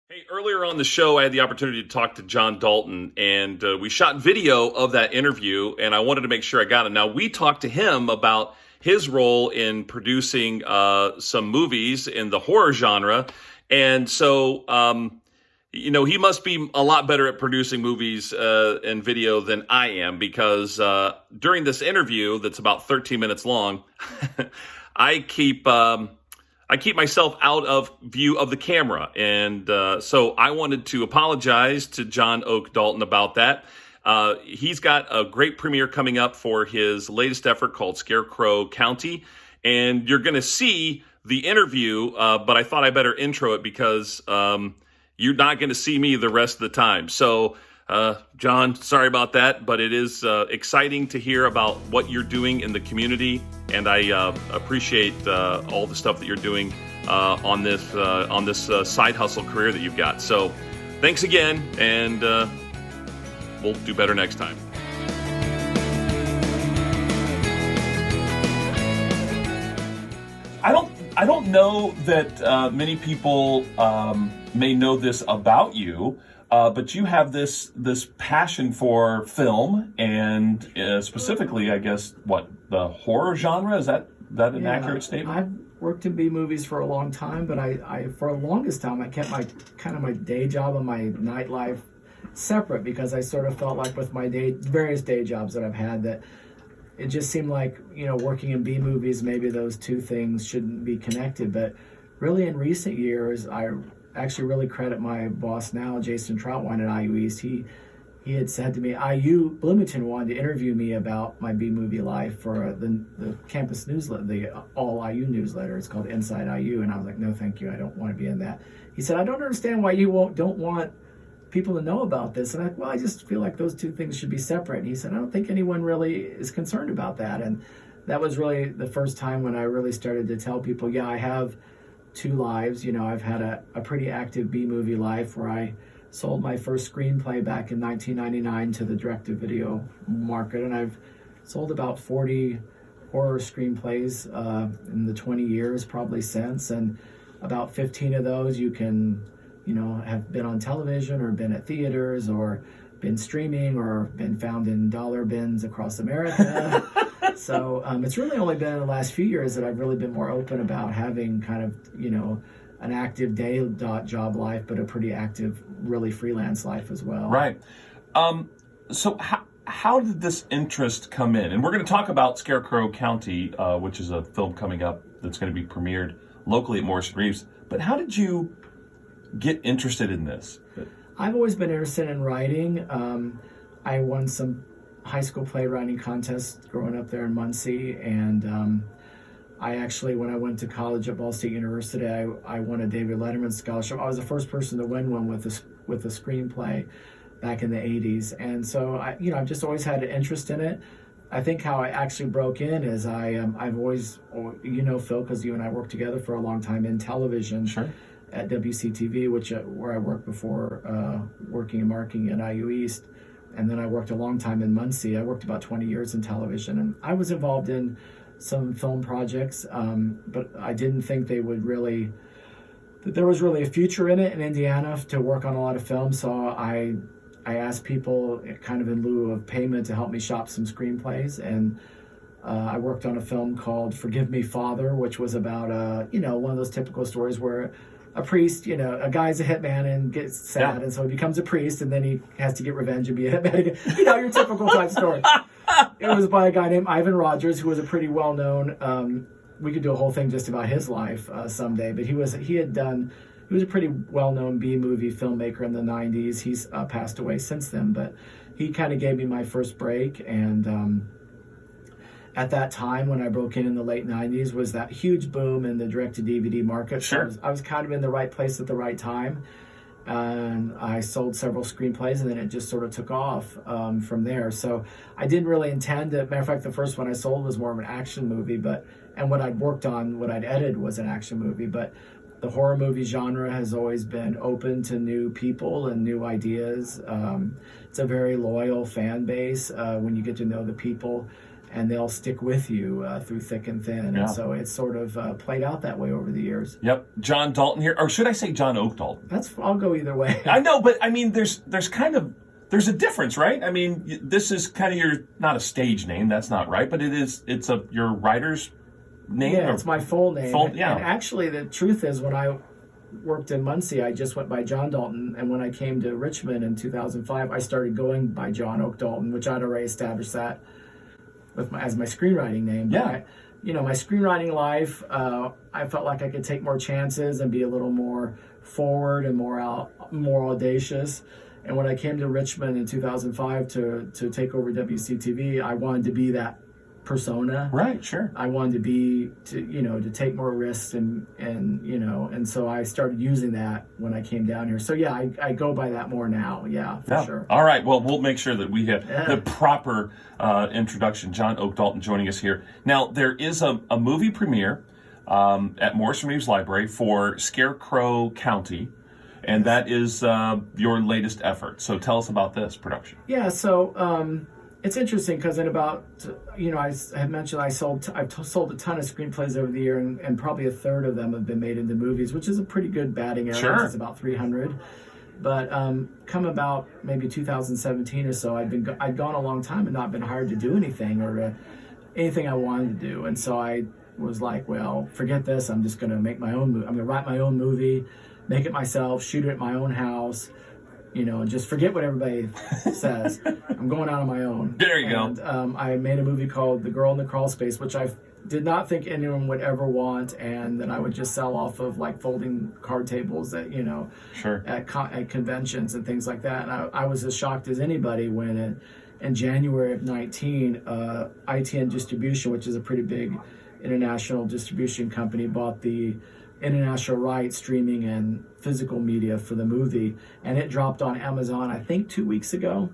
Hey, earlier on the show, I had the opportunity to talk to John Dalton, and we shot video of that interview, and I wanted to make sure I got it. Now, we talked to him about his role in producing some movies in the horror genre, and so he must be a lot better at producing movies and video than I am because during this interview that's about 13 minutes long, I keep I keep myself out of view of the camera. And so I wanted to apologize to John Oak Dalton about that. He's got a great premiere coming up for his latest effort called Scarecrow County. And you're going to see the interview, but I thought I better intro it because you're not going to see me the rest of the time. So, John, sorry about that, but it is exciting to hear about what you're doing in the community, and I appreciate all the stuff that you're doing on this side hustle career that you've got. So, thanks again, and we'll do better next time. I don't know that many people may know this about you. But you have this passion for film and specifically, I guess, the horror genre? Is that an accurate statement? I've worked in B movies for a long time, but I for the longest time I kept my day job and my nightlife separate because I sort of felt like with my various day jobs that I've had that it just seemed like working in B movies, maybe those two things shouldn't be connected. But really, in recent years, I actually really credit my boss now, Jason Troutwine at IU East. He had said to me, IU Bloomington wanted to interview me about my B-movie life for the campus newsletter, the all IU newsletter. It's called Inside IU. And I was like, no, thank you. I don't want to be in that. He said, I don't understand why you don't want people to know about this. And I'm like, well, I just feel like those two things should be separate. And he said, I don't think anyone really is concerned about that. And that was really the first time when I really started to tell people, yeah, I have two lives. I've had a pretty active B-movie life where I sold my first screenplay back in 1999 to the direct-to-video market, and I've sold about 40 horror screenplays in the 20 years probably since, and about 15 of those you can, have been on television or been at theaters or been streaming or been found in dollar bins across America. So it's really only been in the last few years that I've really been more open about having kind of, an active day job life, but a pretty active, really freelance life as well. Right. So how did this interest come in? And we're going to talk about Scarecrow County, which is a film coming up that's going to be premiered locally at Morrison Reeves. But how did you get interested in this? I've always been interested in writing. I won some high school playwriting contests growing up there in Muncie, and I actually, when I went to college at Ball State University, I won a David Letterman scholarship. I was the first person to win one with a screenplay back in the 80s, and so I've just always had an interest in it. I think how I actually broke in is I've always, Phil, because you and I worked together for a long time in television. Sure. At WCTV, where I worked before working in marketing at IU East. And then I worked a long time in Muncie. I worked about 20 years in television. And I was involved in some film projects, but I didn't think that there was really a future in it in Indiana to work on a lot of films. So I asked people kind of in lieu of payment to help me shop some screenplays. And I worked on a film called Forgive Me, Father, which was about, one of those typical stories where a priest, a guy's a hitman and gets sad, and so he becomes a priest, and then he has to get revenge and be a hitman again. Your typical type story. It was by a guy named Ivan Rogers, who was a pretty well-known. We could do a whole thing just about his life someday, but he was a pretty well-known B-movie filmmaker in the '90s. He's passed away since then, but he kind of gave me my first break, and at that time, when I broke in the late 90s, was that huge boom in the direct-to-DVD market. Sure. So I was kind of in the right place at the right time. And I sold several screenplays, and then it just sort of took off from there. So I didn't really intend to. Matter of fact, the first one I sold was more of an action movie, and what I'd worked on, what I'd edited was an action movie. But the horror movie genre has always been open to new people and new ideas. It's a very loyal fan base when you get to know the people. and they'll stick with you through thick and thin. Yeah. And so it's sort of played out that way over the years. Yep. John Dalton here, or should I say John Oak Dalton? I'll go either way. I know, but I mean, there's a difference, right? I mean, this is kind of your, not a stage name, that's not right, but it's your writer's name. Yeah, it's my full name. Yeah. And actually, the truth is, when I worked in Muncie, I just went by John Dalton, and when I came to Richmond in 2005, I started going by John Oak Dalton, which I'd already established that as my screenwriting name. Yeah. But my screenwriting life, I felt like I could take more chances and be a little more forward and more audacious. And when I came to Richmond in 2005 to take over WCTV, I wanted to be that persona. Right, sure. I wanted to take more risks and so I started using that when I came down here. So yeah, I go by that more now. Yeah, for sure. All right. Well, we'll make sure that we have the proper introduction. John Oak Dalton joining us here. Now, there is a movie premiere at Morrison Reeves Library for Scarecrow County. And that is your latest effort. So tell us about this production. Yeah, so it's interesting because in about, I had mentioned I've sold a ton of screenplays over the year, and probably a third of them have been made into movies, which is a pretty good batting average. Sure. It's about 300. But come about maybe 2017 or so, I'd gone a long time and not been hired to do anything or anything I wanted to do. And so I was like, well, forget this. I'm just going to make my own movie. I'm going to write my own movie, make it myself, shoot it at my own house, and just forget what everybody says. I'm going out on my own. There you go. And I made a movie called The Girl in the Crawl Space, which I did not think anyone would ever want, and that I would just sell off of like folding card tables at, Sure. at conventions and things like that. And I was as shocked as anybody when in January of 19, ITN Distribution, which is a pretty big international distribution company, bought the international rights, streaming and physical media for the movie, and it dropped on Amazon I think 2 weeks ago.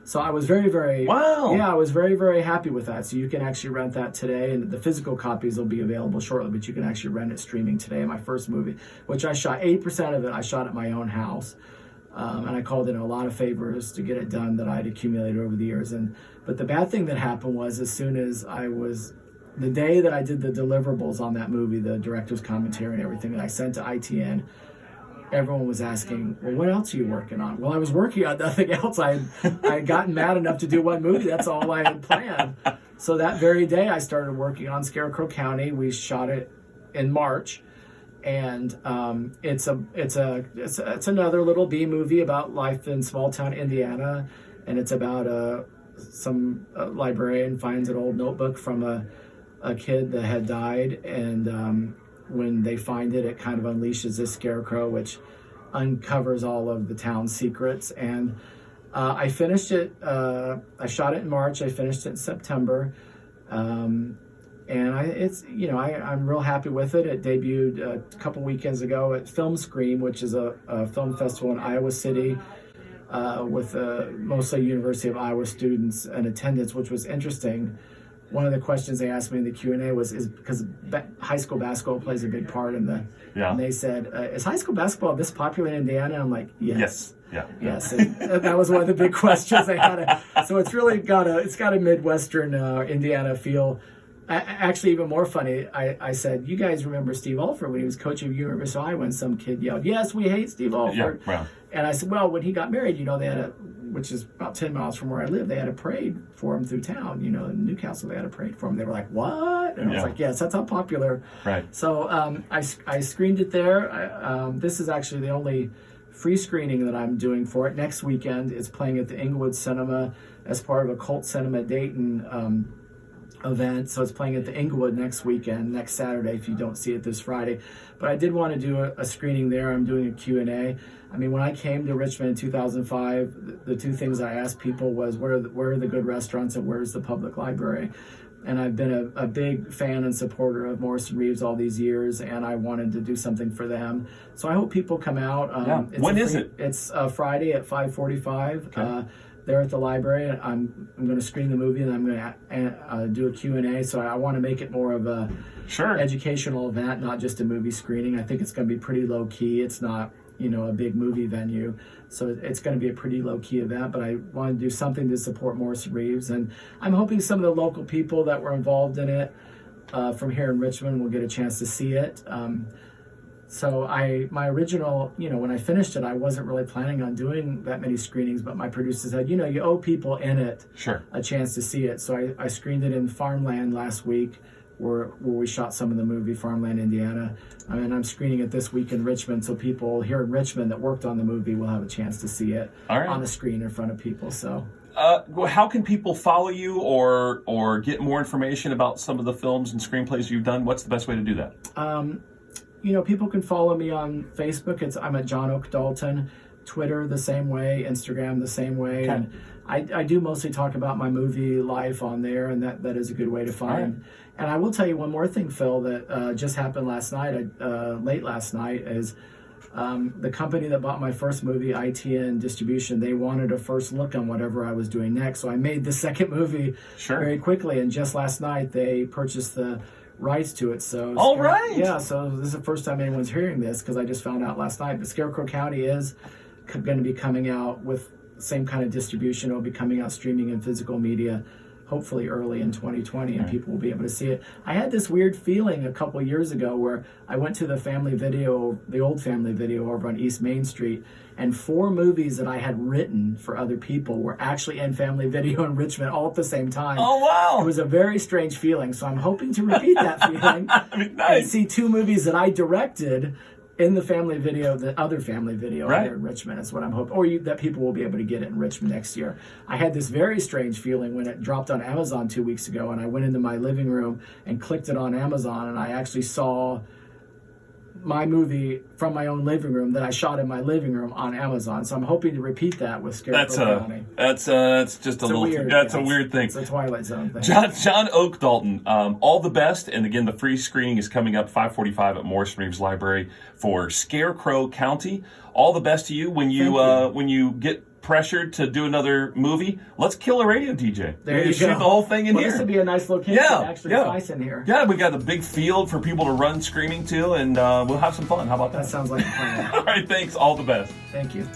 So I was very, very I was very, very happy with that. So you can actually rent that today, and the physical copies will be available shortly, but you can actually rent it streaming today. My first movie, which I shot 80% of it, I shot at my own house, and I called in a lot of favors to get it done that I'd accumulated over the years. But the bad thing that happened was, as soon as the day that I did the deliverables on that movie, the director's commentary and everything that I sent to ITN, everyone was asking, well, what else are you working on? Well, I was working on nothing else. I had gotten mad enough to do one movie. That's all I had planned. So that very day, I started working on Scarecrow County. We shot it in March, and it's another little B movie about life in small town Indiana, and it's about some librarian finds an old notebook from a kid that had died, and when they find it, it kind of unleashes this scarecrow, which uncovers all of the town's secrets. And I finished it. I shot it in March. I finished it in September, and I'm real happy with it. It debuted a couple weekends ago at Film Scream, which is a film festival in Iowa City, with mostly University of Iowa students in attendance, which was interesting. One of the questions they asked me in the Q&A was because high school basketball plays a big part in and they said, is high school basketball this popular in Indiana? And I'm like, yes. Yes. And that was one of the big questions they had. So it's really got a Midwestern Indiana feel. Actually, even more funny, I said, you guys remember Steve Alford when he was coach of University of Iowa, and some kid yelled, yes, we hate Steve Alford. Yeah, wow. And I said, well, when he got married, they had which is about 10 miles from where I live, they had a parade for him through town. In Newcastle, they had a parade for him. They were like, what? And I was like, yes, that's how popular. Right. So I screened it there. This is actually the only free screening that I'm doing for it. Next weekend, it's playing at the Inglewood Cinema as part of a Cult Cinema Dayton event. So it's playing at the Inglewood next Saturday, if you don't see it this Friday. But I did want to do a screening there. I'm doing a Q&A. I mean, when I came to Richmond in 2005, the two things I asked people was, where are the good restaurants and where's the public library? And I've been a big fan and supporter of Morrison Reeves all these years, and I wanted to do something for them. So I hope people come out. When is it? It's Friday at 5:45. Okay. There at the library. I'm going to screen the movie, and I'm going to do a Q&A. So I want to make it more of a educational event, not just a movie screening. I think it's going to be pretty low key. It's not a big movie venue. So it's going to be a pretty low-key event, but I want to do something to support Morris Reeves. And I'm hoping some of the local people that were involved in it from here in Richmond will get a chance to see it. So my original, when I finished it, I wasn't really planning on doing that many screenings, but my producer said, you owe people in it a chance to see it. So I screened it in Farmland last week, where we shot some of the movie, Farmland, Indiana. And I'm screening it this week in Richmond, so people here in Richmond that worked on the movie will have a chance to see it on a screen in front of people. So. How can people follow you or get more information about some of the films and screenplays you've done? What's the best way to do that? People can follow me on Facebook. I'm at John Oak Dalton. Twitter the same way, Instagram the same way. Okay. And I do mostly talk about my movie life on there, and that is a good way to find. Right. And I will tell you one more thing, Phil, that just happened last night, late last night, is the company that bought my first movie, ITN Distribution, they wanted a first look on whatever I was doing next. So I made the second movie very quickly, and just last night they purchased the rights to it. So yeah, so this is the first time anyone's hearing this, because I just found out last night. But Scarecrow County is going to be coming out with the same kind of distribution. It'll be coming out streaming in physical media, hopefully early in 2020, and people will be able to see it. I had this weird feeling a couple years ago where I went to the old family video over on East Main Street, and 4 movies that I had written for other people were actually in family video in Richmond all at the same time. Oh, wow. It was a very strange feeling, so I'm hoping to repeat that feeling and see 2 movies that I directed in the family video, the other family video here in Richmond. That's what I'm hoping. Or that people will be able to get it in Richmond next year. I had this very strange feeling when it dropped on Amazon 2 weeks ago, and I went into my living room and clicked it on Amazon, and I actually saw my movie from my own living room that I shot in my living room on Amazon. So I'm hoping to repeat that with Scarecrow County. That's just a weird thing. It's a Twilight Zone thing. John Oak Dalton, all the best. And again, the free screening is coming up 5:45 at Morris Reeves Library for Scarecrow County. All the best to you when you get pressured to do another movie. Let's kill a radio DJ. There you shoot go. the whole thing in here. This would be a nice location. Actually, nice in here. Yeah, we got a big field for people to run screaming to, and we'll have some fun. How about that? That sounds like a plan. All right, thanks. All the best. Thank you.